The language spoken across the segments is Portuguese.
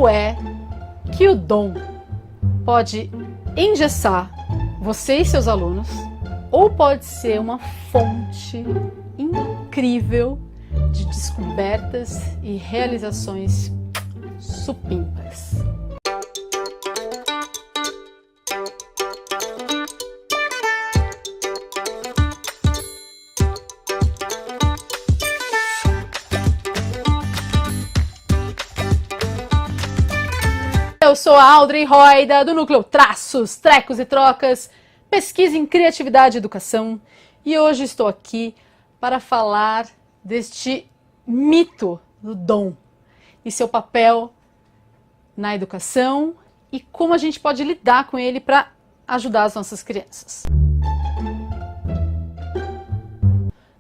fato é que o dom pode engessar você e seus alunos, ou pode ser uma fonte incrível de descobertas e realizações supimpas. Eu sou a Audrey Roida, do Núcleo Traços, Trecos e Trocas, pesquisa em criatividade e educação, e hoje estou aqui para falar deste mito do dom e seu papel na educação e como a gente pode lidar com ele para ajudar as nossas crianças.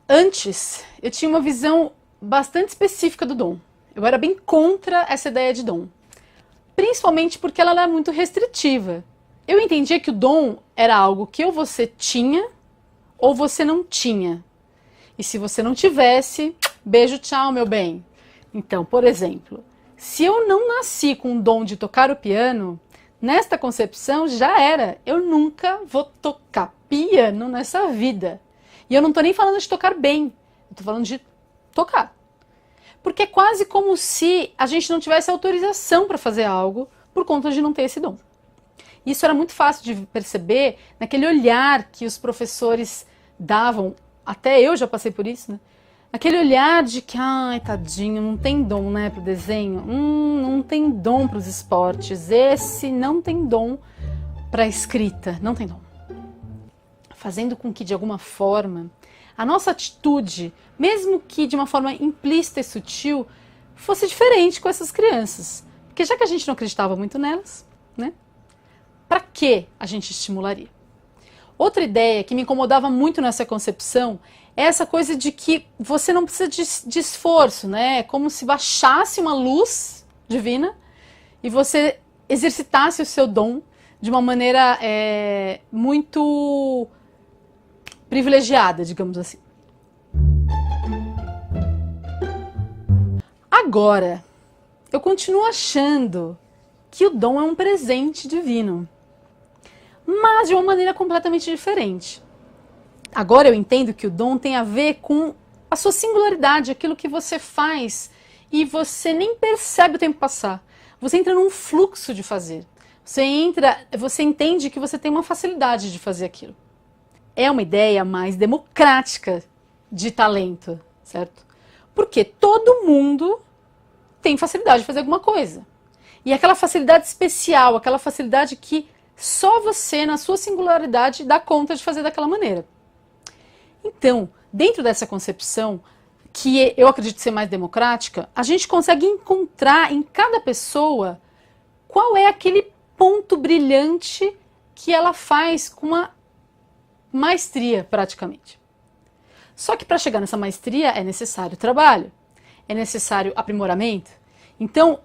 Antes, eu tinha uma visão bastante específica do dom. Eu era bem contra essa ideia de dom. Principalmente porque ela era muito restritiva. Eu entendia que o dom era algo que ou você tinha ou você não tinha. E se você não tivesse, beijo, tchau, meu bem. Então, por exemplo, se eu não nasci com o dom de tocar o piano, nesta concepção já era. Eu nunca vou tocar piano nessa vida. E eu não estou nem falando de tocar bem, eu estou falando de tocar. Porque é quase como se a gente não tivesse autorização para fazer algo por conta de não ter esse dom. Isso era muito fácil de perceber naquele olhar que os professores davam, até eu já passei por isso, né? Aquele olhar de que, ai, tadinho, não tem dom, né, para o desenho, não tem dom para os esportes, esse não tem dom para a escrita, não tem dom. Fazendo com que, de alguma forma, a nossa atitude, mesmo que de uma forma implícita e sutil, fosse diferente com essas crianças. Porque já que a gente não acreditava muito nelas, né? Para que a gente estimularia? Outra ideia que me incomodava muito nessa concepção é essa coisa de que você não precisa de esforço, né? É como se baixasse uma luz divina e você exercitasse o seu dom de uma maneira muito privilegiada, digamos assim. Agora, eu continuo achando que o dom é um presente divino, mas de uma maneira completamente diferente. Agora eu entendo que o dom tem a ver com a sua singularidade, aquilo que você faz e você nem percebe o tempo passar. Você entra num fluxo de fazer. Você entende que você tem uma facilidade de fazer aquilo. É uma ideia mais democrática de talento, certo? Porque todo mundo tem facilidade de fazer alguma coisa. E aquela facilidade especial, aquela facilidade que só você, na sua singularidade, dá conta de fazer daquela maneira. Então, dentro dessa concepção, que eu acredito ser mais democrática, a gente consegue encontrar em cada pessoa qual é aquele ponto brilhante que ela faz com uma maestria, praticamente. Só que para chegar nessa maestria é necessário trabalho, é necessário aprimoramento. Então,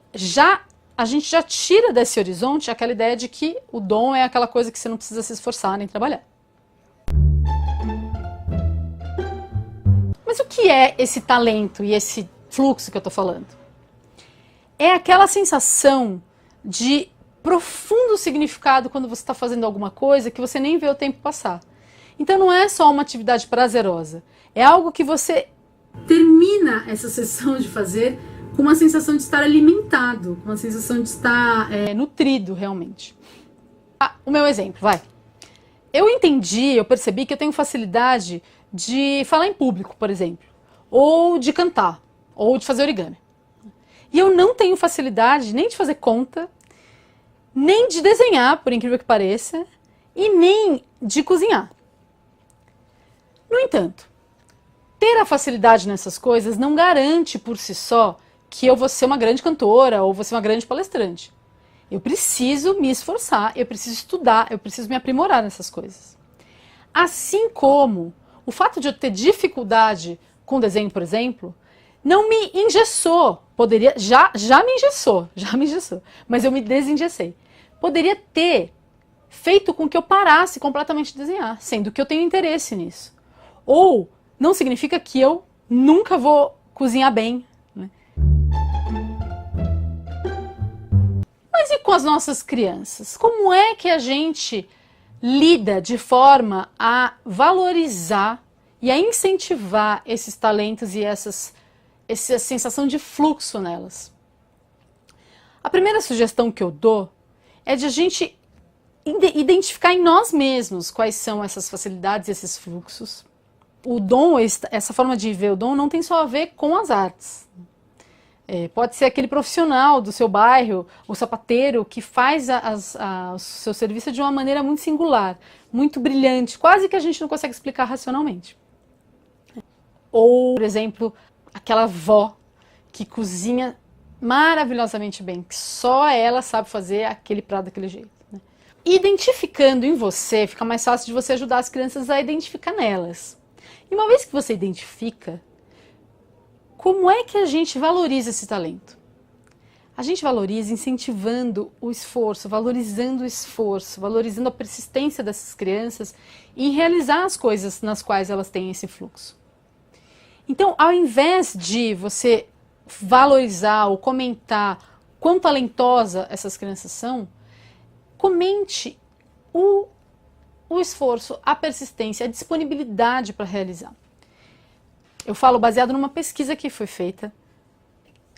a gente já tira desse horizonte aquela ideia de que o dom é aquela coisa que você não precisa se esforçar nem trabalhar. Mas o que é esse talento e esse fluxo que eu estou falando? É aquela sensação de profundo significado quando você está fazendo alguma coisa que você nem vê o tempo passar. Então não é só uma atividade prazerosa, é algo que você termina essa sessão de fazer com uma sensação de estar alimentado, com uma sensação de estar nutrido realmente. O meu exemplo, vai. Eu percebi que eu tenho facilidade de falar em público, por exemplo, ou de cantar, ou de fazer origami. E eu não tenho facilidade nem de fazer conta, nem de desenhar, por incrível que pareça, e nem de cozinhar. No entanto, ter a facilidade nessas coisas não garante por si só que eu vou ser uma grande cantora ou vou ser uma grande palestrante. Eu preciso me esforçar, eu preciso estudar, eu preciso me aprimorar nessas coisas. Assim como o fato de eu ter dificuldade com desenho, por exemplo, não me engessou. Já me engessou, mas eu me desengessei. Poderia ter feito com que eu parasse completamente de desenhar, sendo que eu tenho interesse nisso. Ou não significa que eu nunca vou cozinhar bem, né? Mas e com as nossas crianças? Como é que a gente lida de forma a valorizar e a incentivar esses talentos e essa sensação de fluxo nelas? A primeira sugestão que eu dou é de a gente identificar em nós mesmos quais são essas facilidades e esses fluxos. O dom, essa forma de ver o dom, não tem só a ver com as artes. Pode ser aquele profissional do seu bairro, o sapateiro, que faz o seu serviço de uma maneira muito singular, muito brilhante, quase que a gente não consegue explicar racionalmente. Ou, por exemplo, aquela avó que cozinha maravilhosamente bem, que só ela sabe fazer aquele prato daquele jeito. Né? Identificando em você, fica mais fácil de você ajudar as crianças a identificar nelas. E uma vez que você identifica, como é que a gente valoriza esse talento? A gente valoriza incentivando o esforço, valorizando a persistência dessas crianças em realizar as coisas nas quais elas têm esse fluxo. Então, ao invés de você valorizar ou comentar quão talentosa essas crianças são, comente o esforço, a persistência, a disponibilidade para realizar. Eu falo baseado numa pesquisa que foi feita,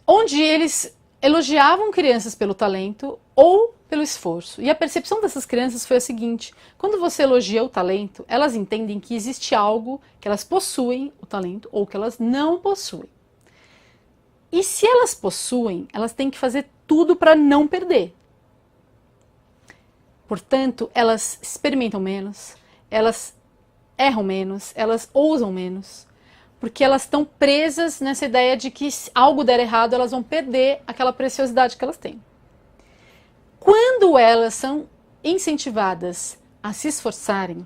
onde eles elogiavam crianças pelo talento ou pelo esforço. E a percepção dessas crianças foi a seguinte: quando você elogia o talento, elas entendem que existe algo, que elas possuem o talento ou que elas não possuem. E se elas possuem, elas têm que fazer tudo para não perder. Portanto, elas experimentam menos, elas erram menos, elas ousam menos, porque elas estão presas nessa ideia de que se algo der errado, elas vão perder aquela preciosidade que elas têm. Quando elas são incentivadas a se esforçarem,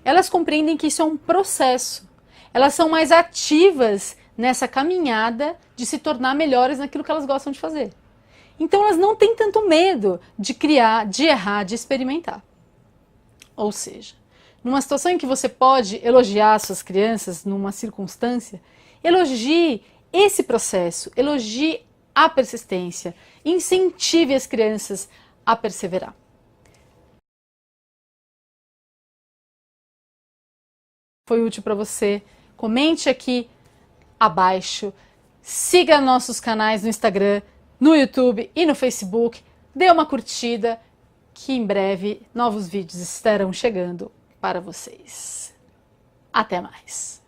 elas compreendem que isso é um processo. Elas são mais ativas nessa caminhada de se tornar melhores naquilo que elas gostam de fazer. Então elas não têm tanto medo de criar, de errar, de experimentar. Ou seja, numa situação em que você pode elogiar suas crianças, numa circunstância, elogie esse processo, elogie a persistência, incentive as crianças a perseverar. Foi útil para você? Comente aqui abaixo, siga nossos canais no Instagram, no YouTube e no Facebook, dê uma curtida, que em breve novos vídeos estarão chegando para vocês. Até mais!